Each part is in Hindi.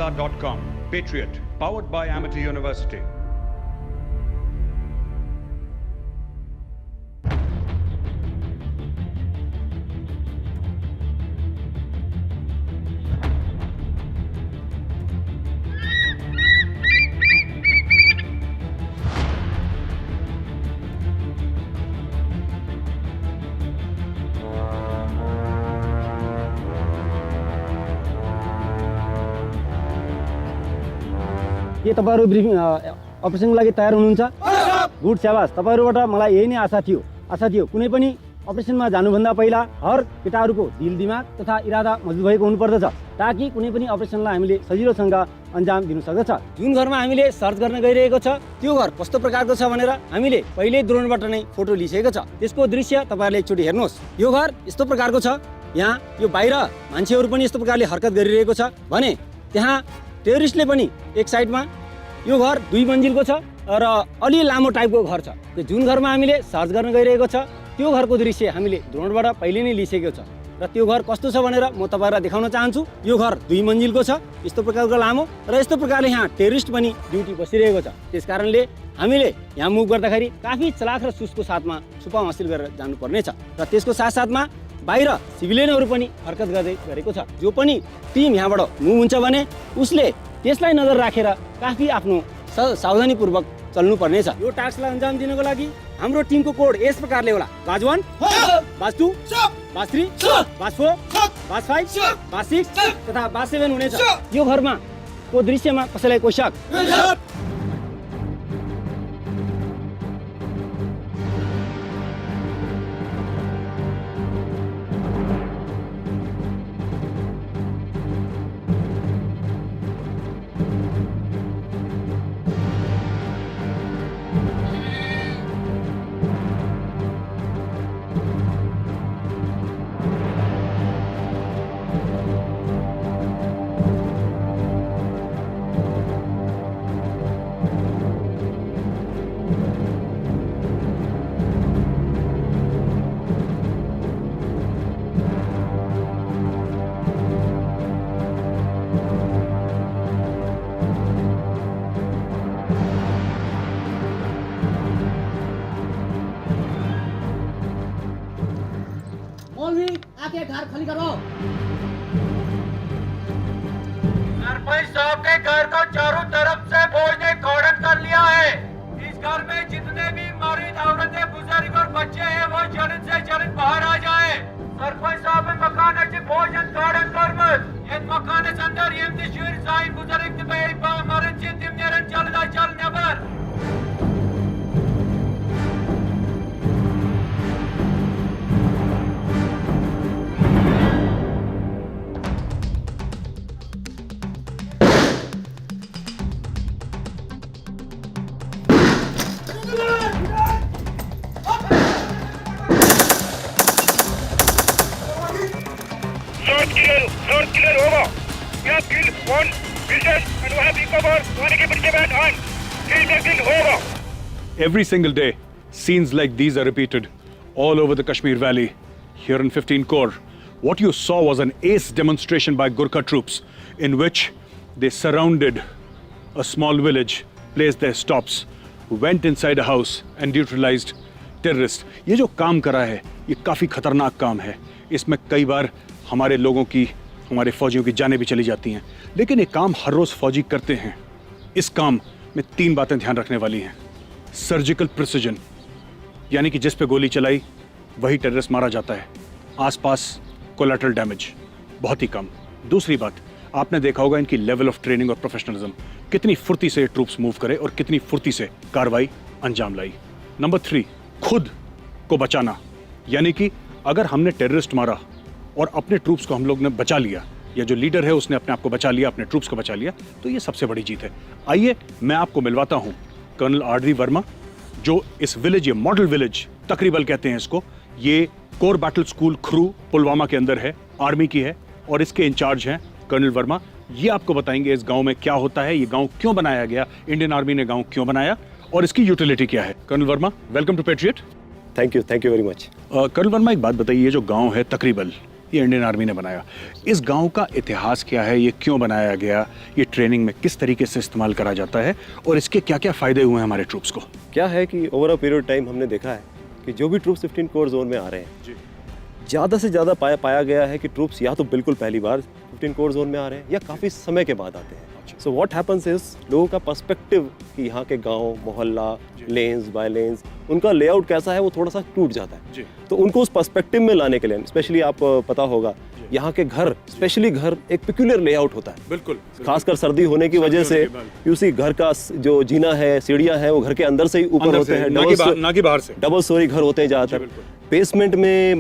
Nagarjuna.com. Patriot, powered by Amity University. के तपाईहरु ब्रिफिङ अपरेसनको लागि तयार हुनुहुन्छ? गुड स्याबास। तपाईहरुबाट मलाई यही नै आशा थियो कुनै पनि अपरेसनमा जानुभन्दा पहिला हर केटाहरुको दिल दिमाग तथा इरादा मजबुत भएको हुनुपर्दछ ताकि कुनै पनि अपरेसनलाई हामीले सजिलोसँग अन्जाम दिन सक्दछ। जुन घरमा हामीले सर्च गर्न गइरहेको छ त्यो घर कस्तो प्रकारको छ भनेर हामीले पहिले ड्रोनबाट नै फोटो लिइसकेको छ। त्यसको दृश्य तपाईहरुले एकचोटी हेर्नुहोस्। यो घर यस्तो प्रकारको छ। यहाँ यो बाहिर मान्छेहरु पनि यस्तो प्रकारले हरकत गरिरहेको छ भने त्यहाँ टेररिस्टले पनि एक साइडमा यो घर 2 मन्जिलको छ र अलि लामो टाइपको घर छ। त्यो जुन घरमा हामीले सर्च गर्न गइरहेको छ त्यो घरको दृश्य हामीले ड्रोनबाट पहिले नै लिइसकेको छ र त्यो घर कस्तो छ भनेर म तपाईहरुलाई देखाउन चाहन्छु। यो घर 2 मन्जिलको छ, यस्तो प्रकारको लामो र यस्तो प्रकारले यहाँ टेररिस्ट पनि ड्युटी बसिरहेको छ। त्यसकारणले हामीले यहाँ मुभ गर्दाखेरि काफी चलाख र सुसको साथमा छुपाउ हासिल गरेर जानुपर्ने छ र त्यसको साथसाथमा बाहिर सिभिलियनहरु पनि हरकत गर्दै गरेको छ। जो पनि टिम यहाँबाट मुभ हुन्छ भने उसले त्यसलाई नजर राखेर काफी आफ्नो सावधानीपूर्वक चल्नुपर्ने छ। यो टास्कलाई अन्जाम दिनको लागि हाम्रो टिमको कोड यस प्रकारले होला: बाज 1, बाज 2, बाज 3, बाज 4, बाज 5, बाज 6 तथा बाज 7 हुनेछ। यो घरमा को दृश्यमा कसैलाई कोही शक? आके घर खाली करो। सरपंच साहब के घर को चारों तरफ से फौज ने कॉर्डन कर लिया है। इस घर में जितने भी मरीज औरतें, बुजुर्ग और बच्चे हैं वो जल्द से जल्द बाहर आ जाए। सरपंच साहब मकान फौज कॉर्डन करमत मकान अंदर शिविर साइन बुजुर्ग मरण से चल neighbour. North killer over. We have killed one business and we have recovered one equipment and kill over. Every single day, scenes like these are repeated all over the Kashmir Valley. Here in 15 Corps, what you saw was an ace demonstration by Gurkha troops in which they surrounded a small village, placed their stops, went inside a house and neutralized terrorists. ये जो काम करा है, ये काफी खतरनाक काम है। इसमें कई बार हमारे लोगों की, हमारे फौजियों की जानें भी चली जाती हैं, लेकिन ये काम हर रोज फौजी करते हैं। इस काम में 3 बातें ध्यान रखने वाली हैं। सर्जिकल प्रिसिजन, यानी कि जिस पे गोली चलाई वही टेररिस्ट मारा जाता है। आसपास कोलैटरल डैमेज बहुत ही कम। दूसरी बात, आपने देखा होगा इनकी लेवल ऑफ ट्रेनिंग और प्रोफेशनलिज्म, कितनी फुर्ती से ट्रूप्स मूव करे और कितनी फुर्ती से कार्रवाई अंजाम लाई। नंबर 3, खुद को बचाना, यानी कि अगर हमने टेररिस्ट मारा और अपने ट्रूप्स को हम लोग ने बचा लिया, या जो लीडर है उसने अपने आप को बचा लिया, अपने ट्रूप्स को बचा लिया, तो ये सबसे बड़ी जीत है। आइए मैं आपको मिलवाता हूं कर्नल आर.डी. वर्मा, जो इस विलेज, ये मॉडल विलेज तकरीबन कहते हैं इसको, ये कोर बैटल स्कूल खरू पुलवामा के अंदर है, आर्मी की है और इसके इंचार्ज हैं कर्नल वर्मा। ये आपको बताएंगे इस गांव में क्या होता है, ये गांव क्यों बनाया गया, इंडियन आर्मी ने गांव क्यों बनाया और इसकी यूटिलिटी क्या है। Colonel Verma, welcome to patriot. Thank you very much. Colonel Verma, एक बात बताइए, ये जो गांव है तकरीबन, ये इंडियन आर्मी ने बनाया। इस गांव का इतिहास क्या है, ये क्यों बनाया गया, ये ट्रेनिंग में किस तरीके से इस्तेमाल करा जाता है और इसके क्या क्या फ़ायदे हुए हैं हमारे ट्रूप्स को? क्या है कि ओवर अ पीरियड टाइम हमने देखा है कि जो भी ट्रूप्स 15 कोर जोन में आ रहे हैं, ज़्यादा से ज़्यादा पाया गया है कि ट्रूप्स या तो बिल्कुल पहली बार 15 कोर जोन में आ रहे हैं या काफ़ी समय के बाद आते हैं। सो व्हाट हैपेंस इज, लोगों का पर्सपेक्टिव कि यहाँ के गांव, मोहल्ला, लेन्स बाय लेन्स, उनका लेआउट कैसा है वो थोड़ा सा टूट जाता है। तो उनको उस पर्सपेक्टिव में लाने के लिए, स्पेशली आप पता होगा यहाँ के घर, स्पेशली घर एक पिक्यूलर लेआउट होता है। बिल्कुल, खासकर सर्दी होने की वजह से उसी घर का जो जीना है, सीढ़ियाँ हैं, वो घर के अंदर से ही ऊपर होते हैं, ना कि बाहर से। डबल स्टोरी घर होते हैं ज़्यादातर। बेसमेंट में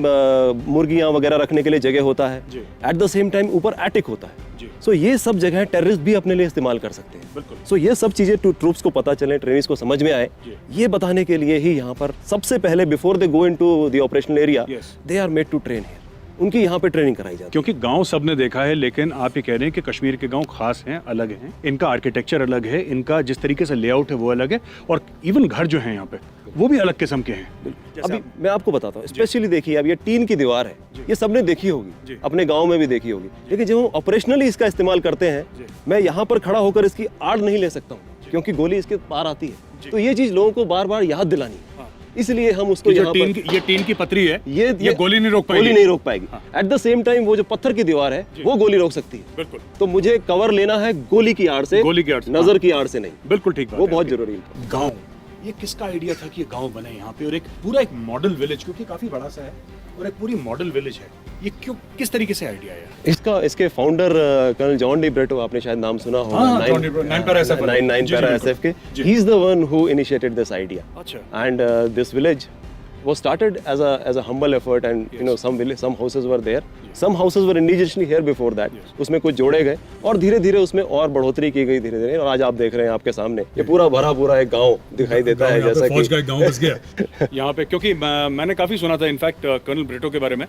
मुर्गियाँ वगैरह रखने के लिए जगह होता है, एट द सेम टाइम ऊपर एटिक होता है। सो ये सब जगह टेररिस्ट भी अपने लिए इस्तेमाल कर सकते हैं। सो ये सब चीज़ें ट्रूप्स को पता चले, ट्रेनिंग्स को समझ में आए, ये बताने के लिए ही यहाँ पर सबसे पहले before they go into the operational area, they are made to train here. उनकी यहाँ पे ट्रेनिंग कराई जाती है। क्योंकि गांव सबने देखा है, लेकिन आप ये कह रहे हैं कि कश्मीर के गांव खास हैं, अलग हैं, इनका आर्किटेक्चर अलग है, इनका जिस तरीके से लेआउट है वो अलग है, और इवन घर जो हैं यहाँ पे वो भी अलग किस्म के हैं। अभी मैं आपको बताता हूँ, स्पेशली देखिए, अब ये टीन की दीवार है, ये सबने देखी होगी, अपने गांव में भी देखी होगी, लेकिन जब हम ऑपरेशनली इसका इस्तेमाल करते हैं, मैं यहाँ पर खड़ा होकर इसकी आड़ नहीं ले सकता हूँ क्योंकि गोली इसके पार आती है। तो ये चीज लोगों को बार बार याद दिलानी है, इसलिए हम उसको यहाँ पर, ये टीन की पतरी है, ये गोली नहीं रोक पाएगी, गोली नहीं रोक पाएगी। एट द सेम टाइम वो जो पत्थर की दीवार है वो गोली रोक सकती है। बिल्कुल। तो मुझे कवर लेना है गोली की आड़ से, नजर की आड़ से नहीं। बिल्कुल ठीक बात वो है। बहुत जरूरी है। गांव, ये किसका आइडिया था कि ये गांव बने यहाँ पे, और एक पूरा एक मॉडल विलेज, क्योंकि काफी बड़ा सा है और एक पूरी मॉडल विलेज है, ये क्यों, किस तरीके से आइडिया आया? इसके founder colonel John D Brito, आपने शायद नाम सुना होगा, 9 पैरा SF के, ही is the one who initiated this idea. अच्छा। And this village was started as a humble effort, and you know some houses were there, some houses were indigenously here before that. उसमें कुछ जोड़े गए और धीरे धीरे उसमें और बढ़ोतरी की गई धीरे धीरे, और आज आप देख रहे हैं आपके सामने ये पूरा भरा पूरा एक गांव दिखाई देता है, जैसा कि फौज का एक गांव बस गया यहाँ पे। क्योंकि मैंने काफी सुना था इनफैक्ट कर्नल ब्रेटो के बारे में,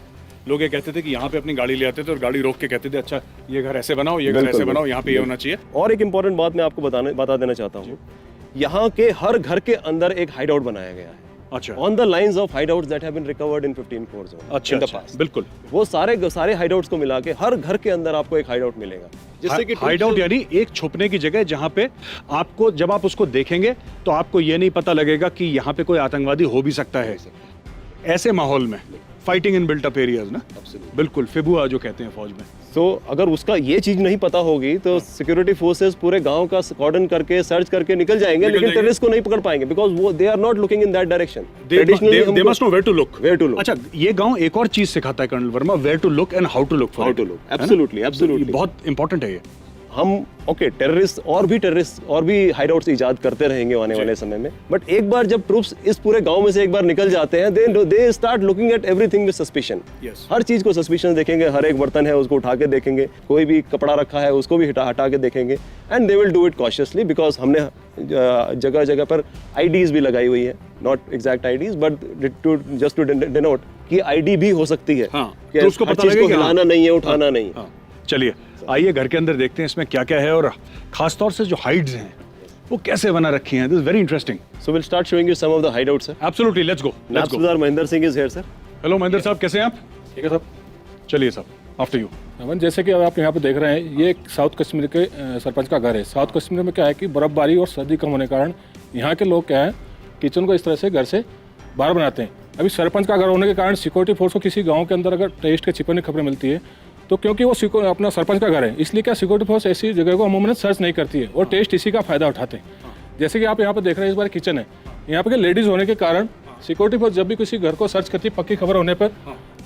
लोग ये कहते थे कि यहाँ पे अपनी गाड़ी ले आते थे और गाड़ी रोक के कहते थे, अच्छा ये घर ऐसे बनाओ, ये घर ऐसे बनाओ, यहाँ पे ये होना चाहिए। और एक इम्पोर्टेंट बात मैं आपको बता देना चाहता हूँ, यहाँ के हर घर के अंदर एक हाइड आउट बनाया गया है। अच्छा। On the lines of hideouts that have been recovered in 15 core zone in the past. बिल्कुल। वो सारे hideouts को मिला के हर घर के अंदर आपको एक hideout मिलेगा, जिससे कि हाइडआउट यानी एक छुपने की जगह, जहाँ पे आपको, जब आप उसको देखेंगे तो आपको ये नहीं पता लगेगा कि यहाँ पे कोई आतंकवादी हो भी सकता है। ऐसे माहौल में fighting in built up areas ना, बिल्कुल फिबुआ जो कहते हैं फौज में। तो अगर उसका ये चीज नहीं पता होगी तो सिक्योरिटी फोर्सेस पूरे गांव का कॉर्डन करके सर्च करके निकल जाएंगे, लेकिन टेररिस्ट को नहीं पकड़ पाएंगे, बिकॉज़ वो they are not looking in that direction. They must know where to look. अच्छा, ये गांव एक और चीज सिखाता है colonel Verma, where to look and how to look for it. Absolutely बहुत इंपॉर्टेंट है ये। हम टेररिस्ट और भी हाइडआउट्स इजाद करते रहेंगे आने वाले समय में, बट एक बार जब ट्रूप्स इस पूरे गांव में से एक बार निकल जाते हैं, they start looking at everything with suspicion. हर चीज को सस्पिशन देखेंगे, हर एक बर्तन है उसको उठा के देखेंगे, कोई भी कपड़ा रखा है उसको भी हटा के देखेंगे, and they will do it cautiously, because हमने जगह जगह पर आईडीज भी लगाई हुई है, not exact IDs but just to denote कि आईडी भी हो सकती है, तो उसको पता लगेगा कि हिलाना नहीं है, उठाना नहीं है। चलिए आइए घर के अंदर देखते हैं इसमें क्या क्या है, और खास तौर से जो हाइड्स हैं वो कैसे बना रखी हैं। This is very interesting. So will start showing you some of the hideouts sir. Absolutely, let's go. Naib Mahendra Singh is here sir. Hello Mahendra साहब, कैसे हैं आप? ठीक है साहब। चलिए साहब, आफ्टर यू। अमन, जैसे कि आप यहाँ पे देख रहे हैं, ये एक साउथ कश्मीर के सरपंच का घर है। साउथ कश्मीर में क्या है कि बर्फबारी और सर्दी कम होने के कारण यहाँ के लोग क्या है, किचन को इस तरह से घर से बाहर बनाते हैं। अभी सरपंच का घर होने के कारण सिक्योरिटी फोर्स को किसी गाँव के अंदर अगर टेररिस्ट के छिपने की खबरें मिलती है, तो क्योंकि वो अपना सरपंच का घर है, इसलिए क्या सिक्योरिटी फोर्स ऐसी जगह को अमूमन सर्च नहीं करती है और टेररिस्ट इसी का फायदा उठाते हैं। जैसे कि आप यहाँ पे देख रहे हैं, इस बार किचन है, यहाँ पे लेडीज होने के कारण सिक्योरिटी फोर्स जब भी किसी घर को सर्च करती है पक्की खबर होने पर,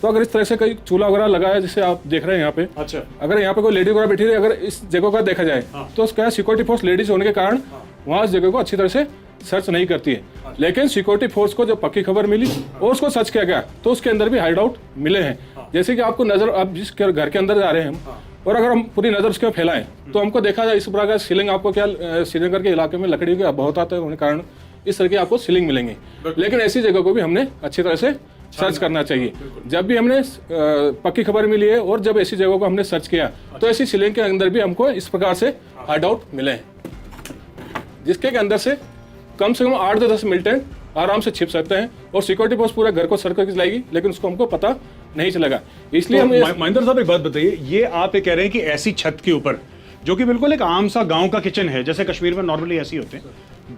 तो अगर इस तरह से कहीं चूल्हा वगैरह लगाया जैसे आप देख रहे हैं यहाँ पे, अच्छा, अगर यहाँ पे कोई लेडीज वगैरह बैठी रही, अगर इस जगह का देखा जाए तो क्या सिक्योरिटी फोर्स लेडीज होने के कारण वहाँ इस जगह को अच्छी तरह से सर्च नहीं करती है। लेकिन सिक्योरिटी फोर्स को जब पक्की खबर मिली और उसको सर्च किया गया तो उसके अंदर भी हाइड आउट मिले हैं। जैसे कि आपको नजर, आप जिस घर के अंदर जा रहे हैं हम, और अगर हम पूरी नजर उसके फैलाएं तो हमको देखा जाए इस प्रकार का सीलिंग, आपको क्या श्रीनगर के इलाके में लकड़ी का बहुत आता है होने कारण इस तरह की आपको सीलिंग मिलेंगी। लेकिन ऐसी जगह को भी हमने अच्छी तरह से सर्च करना चाहिए। जब भी हमने पक्की खबर मिली है और जब ऐसी जगहों को हमने सर्च किया तो ऐसी सीलिंग के अंदर भी हमको इस प्रकार से हाइड आउट मिले हैं, जिसके अंदर से कम 8 से 10 मिलिटेंट आराम से छिप सकते हैं और सिक्योरिटी फोर्स पूरा घर को सर्च करके लाएगी, लेकिन उसको हमको पता नहीं चलेगा। इसलिए हम महेंद्र साहब एक बात बताइए, ये आप ये कह रहे हैं कि ऐसी छत के ऊपर जो कि बिल्कुल एक आम सा गांव का किचन है, जैसे कश्मीर में नॉर्मली ऐसे होते हैं,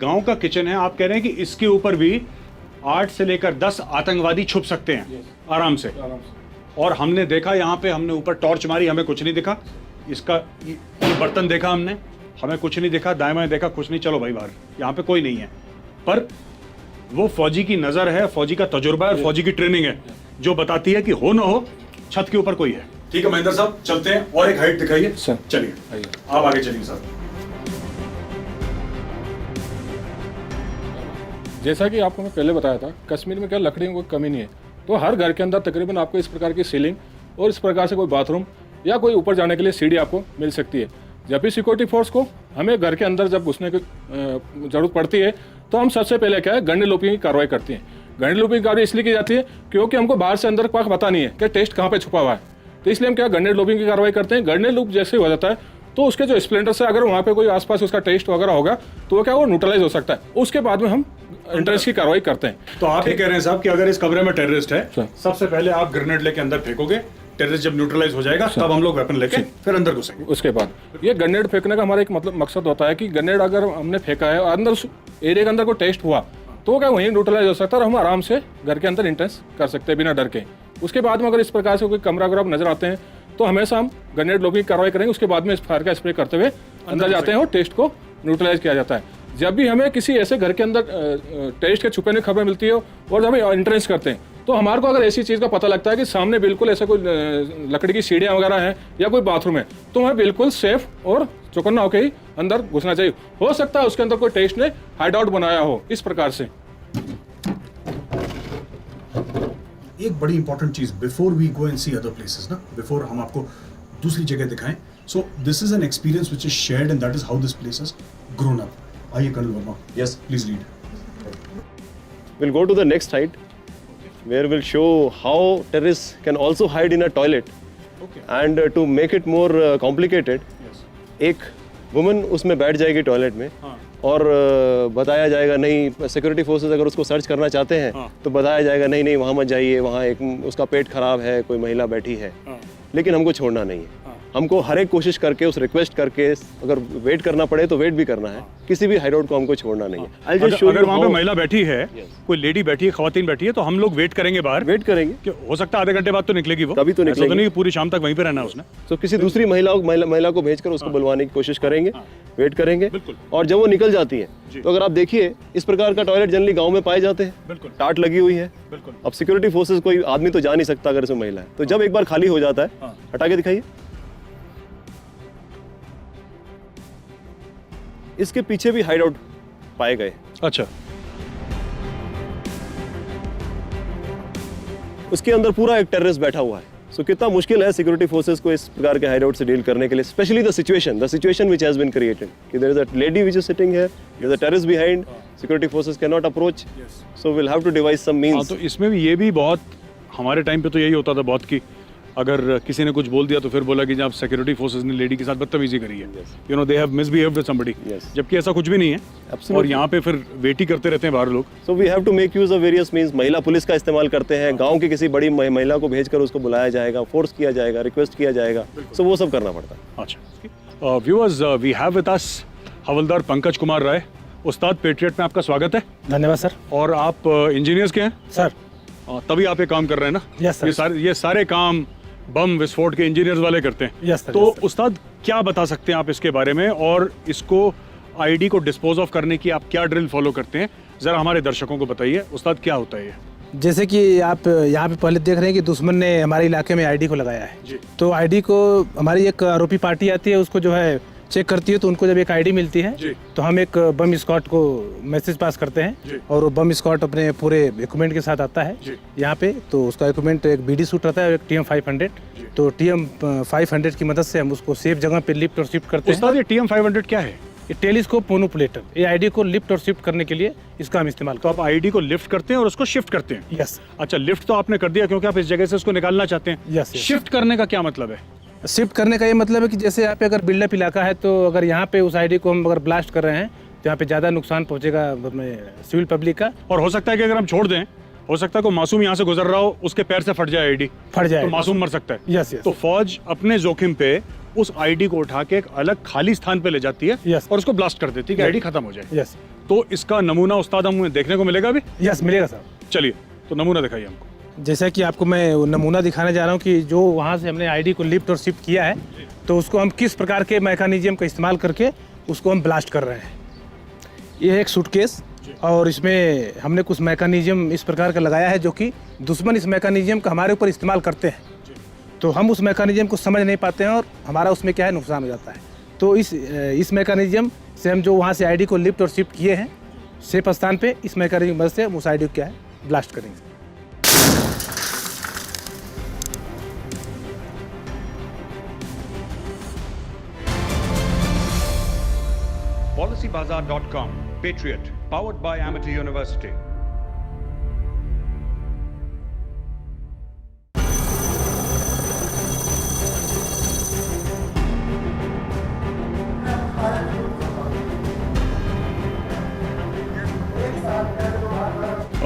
गांव का किचन है, आप कह रहे हैं कि इसके ऊपर भी 8 से लेकर 10 आतंकवादी छुप सकते हैं आराम से। और हमने देखा यहाँ पे, हमने ऊपर टॉर्च मारी, हमें कुछ नहीं दिखा, इसका ये बर्तन देखा हमने, हमें कुछ नहीं दिखा, दाएं बाएं देखा, कुछ नहीं, चलो भाई बाहर, यहाँ पे कोई नहीं है। पर वो फौजी की नजर है, फौजी का तजुर्बा है, फौजी की ट्रेनिंग है, जो बताती है कि हो ना हो छत के ऊपर कोई है। ठीक है महेंद्र साहब, चलते हैं और एक हाइट दिखाइए सर। चलिए आप आगे चलिए साहब। जैसा कि आपको मैं पहले बताया था, कश्मीर में क्या लकड़ियों की कमी नहीं है, तो हर घर के अंदर तकरीबन आपको इस प्रकार की सीलिंग और इस प्रकार से कोई बाथरूम या कोई ऊपर जाने के लिए सीढ़ी आपको मिल सकती है। जब भी सिक्योरिटी फोर्स को हमें घर के अंदर जब घुसने की जरूरत पड़ती है, तो हम सबसे पहले क्या है, गन्ने लूपिंग की कार्रवाई करती हैं। गन्ने लूपिंग की कार्रवाई इसलिए की जाती है क्योंकि हमको बाहर से अंदर का पता नहीं है कि टेस्ट कहाँ पे छुपा हुआ है, तो इसलिए हम क्या गन्ने लूपिंग की कार्रवाई करते हैं। गन्ने लूप जैसे हो जाता है तो उसके जो स्प्लेंडर से अगर वहाँ पे कोई आसपास उसका टेस्ट वगैरह होगा तो वो क्या वो न्यूट्रलाइज हो सकता है, उसके बाद में हम एंट्रेंस की कार्रवाई करते हैं। तो आप ये कह रहे हैं साहब कि अगर इस कमरे में टेररिस्ट है, सर। सबसे पहले आप ग्रेनेड लेके अंदर फेंकोगे, टेररिस्ट जब न्यूट्रलाइज हो जाएगा तब हम लोग वेपन लेके फिर अंदर घुसेंगे। उसके बाद ये ग्रेनेड फेंकने का हमारा एक मतलब मकसद होता है कि ग्रेनेड अगर हमने फेंका है और अंदर उस एरिया के अंदर कोई टेस्ट हुआ तो क्या वहीं न्यूट्रलाइज हो सकता है और हम आराम से घर के अंदर एंट्रेंस कर सकते हैं बिना डर के। उसके बाद में अगर इस प्रकार से कोई कमरा अगर आप नजर आते हैं तो हमेशा हम ग्रेनेड लॉबिंग की कार्रवाई करेंगे, उसके बाद में इस फायर का स्प्रे करते हुए अंदर जाते हैं और टेस्ट को न्यूट्रलाइज किया जाता है। जब भी हमें किसी ऐसे घर के अंदर टेस्ट के छुपने की खबर मिलती है और जब हम एंट्रेंस करते हैं तो हमारे को अगर ऐसी चीज़ का पता लगता है कि सामने बिल्कुल ऐसा कोई लकड़ी की सीढ़ियाँ वगैरह हैं या कोई बाथरूम है, तो हमें बिल्कुल सेफ और चौकन्ना होकर ही अंदर घुसना चाहिए। हो सकता है उसके अंदर कोई टेस्ट ने हाइड आउट बनाया हो इस प्रकार से। एक बड़ी इंपॉर्टेंट चीज, before we go and see other places ना, बिफोर हम आपको दूसरी जगह दिखाएं, so this is an experience which is shared and that is how this place has grown up. आइए colonel Verma, Yes. Please lead. We'll go to the next height, where we'll show how terrorists can also hide in a toilet. And to make it more complicated, एक वुमन उसमें बैठ जाएगी टॉयलेट में और बताया जाएगा नहीं, सिक्योरिटी फोर्सेस अगर उसको सर्च करना चाहते हैं तो बताया जाएगा नहीं नहीं वहाँ मत जाइए, वहाँ एक उसका पेट खराब है, कोई महिला बैठी है। लेकिन हमको छोड़ना नहीं है, हमको हर एक कोशिश करके उस रिक्वेस्ट करके अगर वेट करना पड़े तो वेट भी करना है, किसी भी हाइडआउट को हमको छोड़ना नहीं है। अगर वहाँ पे महिला बैठी है, कोई लेडी बैठी है, खवातीन बैठी है, तो हम लोग वेट करेंगे बाहर, वेट करेंगे कि हो सकता है आधे घंटे बाद तो निकलेगी वो, तभी तो ऐसा निकलेगी। नहीं कि पूरी शाम तक वहीं पे रहना है उसने। तो किसी दूसरी महिला को भेजकर उसको बुलवाने की कोशिश करेंगे, वेट करेंगे। और जब वो निकल जाती है तो अगर आप देखिए इस प्रकार का टॉयलेट जनरली गांव में पाए जाते हैं, टाट लगी हुई है। अब सिक्योरिटी फोर्सेस, कोई आदमी तो जा नहीं सकता अगर इसमें महिला है, तो जब एक बार खाली हो जाता है, हटा के दिखाइए, इसके पीछे भी हाइड आउट पाए गए। अच्छा, उसके अंदर पूरा एक टेररिस्ट बैठा हुआ है। सो कितना मुश्किल है सिक्योरिटी फोर्सेस को इस प्रकार के हाइडआउट से डील करने के लिए, specially the situation which has been created कि there is a lady which is sitting here, there is a terrorist behind, security forces can not approach, so will have to devise some means. तो इसमें भी ये भी बहुत, हमारे टाइम पे तो यही होता था बहुत कि अगर किसी ने कुछ बोल दिया तो फिर बोला कि जब सिक्योरिटी फोर्सेस ने लेडी के साथ बदतमीजी करी है, you know they have misbehaved with somebody, जबकि ऐसा कुछ भी नहीं है। और यहाँ पे फिर वेट ही करते रहते हैं बाहर लोग। So we have to make use of various means. महिला पुलिस का इस्तेमाल करते हैं, गांव की किसी बड़ी महिला को भेजकर उसको बुलाया जाएगा, फोर्स किया जाएगा, रिक्वेस्ट किया जाएगा, सो वो सब करना पड़ता है। अच्छा viewers, we have with us havildar Pankaj Kumar Rai. उस्ताद, पेट्रियट में आपका स्वागत है। धन्यवाद सर। और आप इंजीनियर्स के हैं सर। तभी आप ये काम कर रहे हैं ना? Yes sir. ये सारे काम बम विस्फोट के इंजीनियर्स वाले करते हैं। Yes sir. तो उस्ताद, क्या बता सकते हैं आप इसके बारे में, और इसको आईडी को डिस्पोज ऑफ करने की आप क्या ड्रिल फॉलो करते हैं, जरा हमारे दर्शकों को बताइए। उस्ताद, क्या होता है ये? जैसे कि आप यहाँ पे पहले देख रहे हैं कि दुश्मन ने हमारे इलाके में आईडी को लगाया है जी। तो आईडी को हमारी एक आरोपी पार्टी आती है, उसको जो है चेक करती है, तो उनको जब एक आईडी मिलती है जी। तो हम एक बम स्क्वाड को मैसेज पास करते जी। हैं और वो बम स्क्वाड अपने पूरे इक्विपमेंट के साथ आता है जी। यहाँ पे। तो उसका इक्विपमेंट एक बीडी सूट रहता है और एक TM 500। तो TM 500 की मदद से हम उसको सेफ जगह पे लिफ्ट और शिफ्ट करते हैं। उस्ताद, ये TM 500 क्या है? ये टेलीस्कोप मोनोपुलेटर, ये आईडी को लिफ्ट और शिफ्ट करने के लिए इसका हम इस्तेमाल तो आप आईडी को लिफ्ट करते हैं और उसको शिफ्ट करते हैं? यस। अच्छा, लिफ्ट तो आपने कर दिया क्योंकि आप इस जगह से उसको निकालना चाहते हैं। यस। शिफ्ट करने का क्या मतलब है? शिफ्ट करने का ये मतलब है कि जैसे यहाँ पे अगर बिल्डअप इलाका है तो अगर यहाँ पे उस आईडी को हम अगर ब्लास्ट कर रहे हैं तो यहाँ पे ज़्यादा नुकसान पहुँचेगा सिविल पब्लिक का। और हो सकता है कि अगर हम छोड़ दें हो सकता है कोई मासूम यहाँ से गुजर रहा हो, उसके पैर से फट जाए आईडी, फट जाए तो मासूम मर सकता है। यस यस तो फौज अपने जोखिम पे उस आईडी को उठा के एक अलग खाली स्थान पे ले जाती है Yes. और उसको ब्लास्ट कर देती है कि आईडी खत्म हो जाए। यस तो इसका नमूना उस्ताद हमें देखने को मिलेगा अभी? यस मिलेगा सर। चलिए तो नमूना दिखाइए हमको। जैसा कि आपको मैं वो नमूना दिखाने जा रहा हूँ कि जो वहाँ से हमने आईडी को लिफ्ट और शिफ्ट किया है, तो उसको हम किस प्रकार के मैकेनिज्म का इस्तेमाल करके उसको हम ब्लास्ट कर रहे हैं। ये है एक सूटकेस और इसमें हमने कुछ मैकेनिज्म इस प्रकार का लगाया है जो कि दुश्मन इस मैकेनिज्म का हमारे ऊपर इस्तेमाल करते हैं, तो हम उस मैकेनिज्म को समझ नहीं पाते हैं और हमारा उसमें क्या है नुकसान हो जाता है। तो इस मैकेनिज्म से हम जो वहाँ से आईडी को लिफ्ट और शिफ्ट किए हैं सेफ स्थान पे, इस मैकेनिज्म की मदद से हम उस आईडी को क्या है ब्लास्ट करेंगे। PolicyBazaar.com, Patriot, powered by Amity University.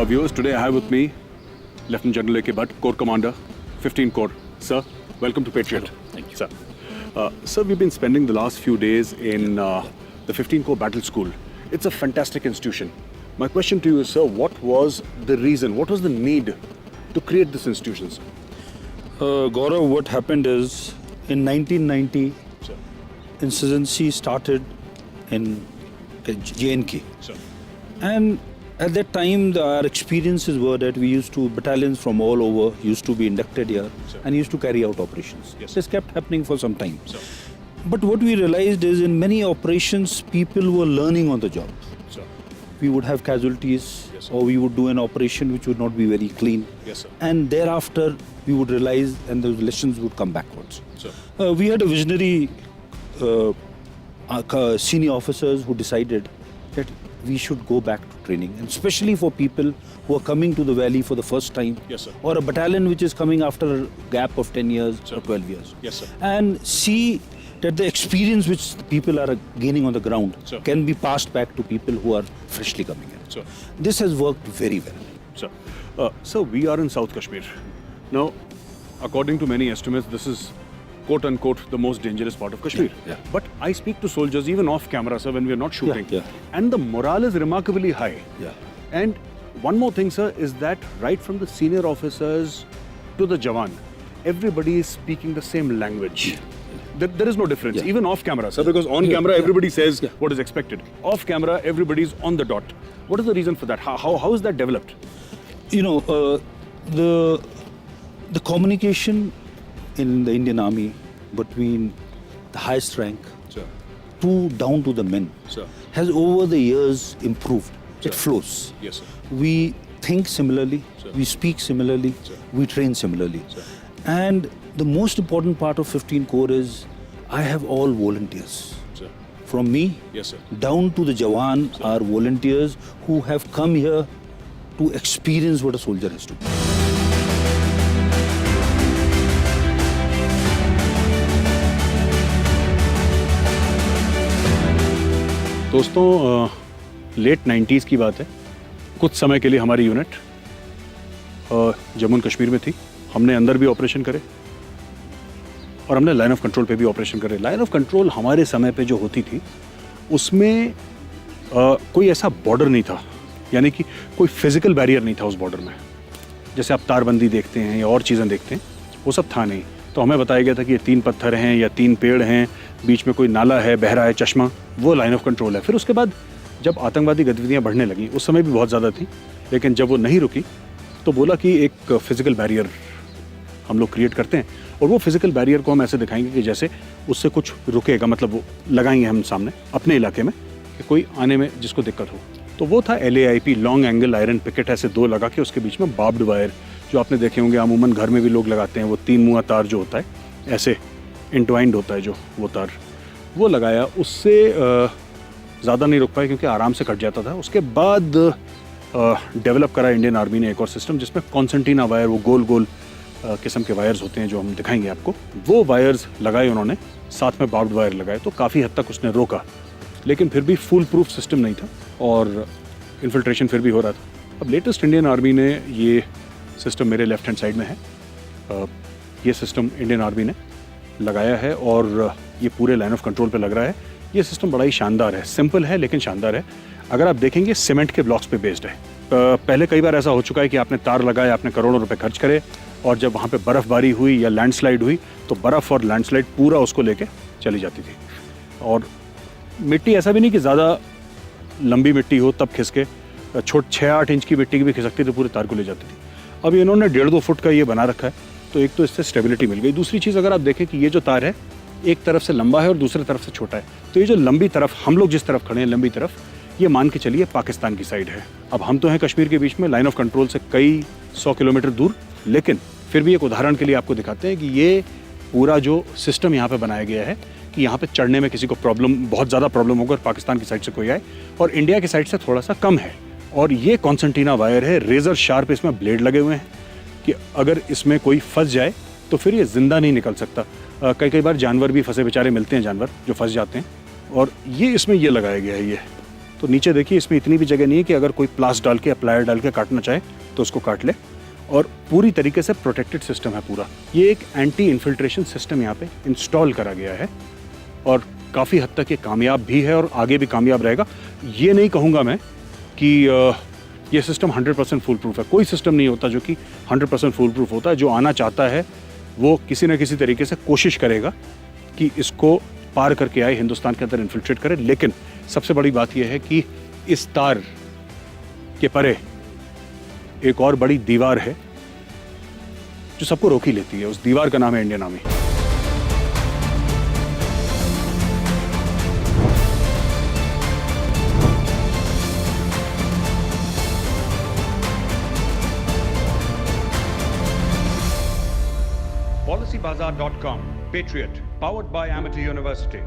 Viewers, today I have with me Lieutenant General A.K. Bhatt, Corps Commander, 15 Corps. Sir, welcome to Patriot. Thank you. Sir. Sir, we've been spending the last few days in the 15 Corps Battle School. It's a fantastic institution. My question to you is, sir, what was the reason, what was the need to create this institution, sir? Gaurav, what happened is in 1990, Sir. insurgency started in JNK. Sir. And at that time, our experiences were that we used to, battalions from all over used to be inducted here and used to carry out operations. Yes. This kept happening for some time. Sir. But what we realized is in many operations, people were learning on the job. Sir. We would have casualties, Yes, sir. or we would do an operation which would not be very clean. Yes, sir. And thereafter, we would realize and those lessons would come backwards. Sir. We had a visionary senior officers who decided that we should go back to training, and especially for people who are coming to the valley for the first time, Yes, sir. or a battalion which is coming after a gap of 10 years or 12 years. Yes, sir. And see that the experience which the people are gaining on the ground Sir. can be passed back to people who are freshly coming in. Sir. This has worked very well. Sir. Sir, we are in South Kashmir. Now, according to many estimates, this is quote unquote the most dangerous part of Kashmir. Yeah. But I speak to soldiers even off camera, sir, when we are not shooting. Yeah. And the morale is remarkably high. Yeah. And one more thing, sir, is that right from the senior officers to the Jawan, everybody is speaking the same language. There is no difference, Yeah. even off camera, sir, because on camera everybody says Yeah. what is expected. Off camera, everybody's on the dot. What is the reason for that? How is that developed? You know, the communication in the Indian Army between the highest rank Sir. to down to the men Sir. has over the years improved. Sir. It flows. Yes, sir. We think similarly, Sir. we speak similarly, Sir. we train similarly. Sir. And the most important part of 15 Corps is I have all volunteers. Sir. From me Yes, sir. down to the Jawan are volunteers who have come here to experience what a soldier has to do. दोस्तों, लेट 90s की बात है। कुछ समय के लिए हमारी यूनिट जम्मू एंड कश्मीर में थी। हमने अंदर भी ऑपरेशन करे और हमने लाइन ऑफ कंट्रोल पे भी ऑपरेशन करे। लाइन ऑफ कंट्रोल हमारे समय पे जो होती थी उसमें कोई ऐसा बॉर्डर नहीं था, यानी कि कोई फिजिकल बैरियर नहीं था उस बॉर्डर में। जैसे आप तारबंदी देखते हैं या और चीज़ें देखते हैं, वो सब था नहीं। तो हमें बताया गया था कि ये 3 पत्थर हैं या 3 पेड़ हैं, बीच में कोई नाला है, बह रहा है चश्मा, वो लाइन ऑफ कंट्रोल है। फिर उसके बाद जब आतंकवादी गतिविधियां बढ़ने लगी, उस समय भी बहुत ज़्यादा थी, लेकिन जब वो नहीं रुकी तो बोला कि एक फिजिकल बैरियर हम लोग क्रिएट करते हैं और वो फिजिकल बैरियर को हम ऐसे दिखाएंगे कि जैसे उससे कुछ रुकेगा, मतलब वो लगाएंगे हम सामने अपने इलाके में कि कोई आने में जिसको दिक्कत हो। तो वो था LAIP, long angle iron picket, ऐसे 2 लगा के उसके बीच में बार्ब्ड वायर, जो आपने देखे होंगे अमूमन घर में भी लोग लगाते हैं, वो 3 मुआ तार जो होता है ऐसे इंटवाइंड होता है जो वो तार, वो लगाया। उससे ज़्यादा नहीं रुक पाए क्योंकि आराम से कट जाता था। उसके बाद डेवलप करा इंडियन आर्मी ने एक और सिस्टम जिसमें कॉन्सेंटिना वायर, वो गोल गोल किस्म के वायर्स होते हैं जो हम दिखाएंगे आपको, वो वायर्स लगाए उन्होंने, साथ में बार्ब्ड वायर लगाए। तो काफ़ी हद तक उसने रोका, लेकिन फिर भी फुल प्रूफ सिस्टम नहीं था और इन्फिल्ट्रेशन फिर भी हो रहा था। अब लेटेस्ट इंडियन आर्मी ने ये सिस्टम मेरे लेफ्ट हैंड साइड में है, ये सिस्टम इंडियन आर्मी ने लगाया है और ये पूरे लाइन ऑफ कंट्रोल पे लग रहा है। ये सिस्टम बड़ा ही शानदार है, सिंपल है लेकिन शानदार है। अगर आप देखेंगे सीमेंट के ब्लॉक्स पे बेस्ड है। पहले कई बार ऐसा हो चुका है कि आपने तार लगाया, आपने करोड़ों रुपए खर्च करे और जब वहाँ पे बर्फ़बारी हुई या लैंडस्लाइड हुई तो बर्फ़ और लैंडस्लाइड पूरा उसको लेके चली जाती थी। और मिट्टी ऐसा भी नहीं कि ज़्यादा लंबी मिट्टी हो तब खिसके, 6-8 इंच की मिट्टी की भी खिसकती तो पूरे तार को ले जाती थी। अब इन्होंने 1.5-2 फुट का ये बना रखा है, तो एक तो इससे स्टेबिलिटी मिल गई। दूसरी चीज़ अगर आप देखें कि ये जो तार है एक तरफ से लंबा है और दूसरी तरफ से छोटा है, तो ये जो लंबी तरफ, हम लोग जिस तरफ खड़े हैं लंबी तरफ, ये मान के चलिए पाकिस्तान की साइड है। अब हम तो हैं कश्मीर के बीच में, लाइन ऑफ कंट्रोल से कई 100 किलोमीटर दूर, लेकिन फिर भी एक उदाहरण के लिए आपको दिखाते हैं कि ये पूरा जो सिस्टम यहाँ पे बनाया गया है कि यहाँ पे चढ़ने में किसी को प्रॉब्लम, बहुत ज़्यादा प्रॉब्लम होगा पाकिस्तान की साइड से कोई आए, और इंडिया की साइड से थोड़ा सा कम है। और ये कॉन्सेंटीना वायर है, रेजर शार्प इसमें ब्लेड लगे हुए हैं कि अगर इसमें कोई फंस जाए तो फिर ये जिंदा नहीं निकल सकता। कई बार जानवर भी फंसे बेचारे मिलते हैं, जानवर जो फंस जाते हैं, और ये इसमें ये लगाया गया है। ये तो नीचे देखिए, इसमें इतनी भी जगह नहीं है कि अगर कोई प्लास डाल के या प्लायर डाल के काटना चाहे तो उसको काट ले, और पूरी तरीके से प्रोटेक्टेड सिस्टम है पूरा। ये एक एंटी इन्फिल्ट्रेशन सिस्टम यहाँ पे इंस्टॉल करा गया है और काफ़ी हद तक ये कामयाब भी है और आगे भी कामयाब रहेगा। ये नहीं कहूँगा मैं कि ये सिस्टम 100% फुल प्रूफ है। कोई सिस्टम नहीं होता जो कि 100% फुल प्रूफ होता है। जो आना चाहता है वो किसी न किसी तरीके से कोशिश करेगा कि इसको पार करके आए, हिंदुस्तान के अंदर इन्फिल्ट्रेट करे। लेकिन सबसे बड़ी बात यह है कि इस तार के परे एक और बड़ी दीवार है जो सबको रोक ही लेती है। उस दीवार का नाम है Indian army. PolicyBazaar.com, Patriot, powered by Amity University.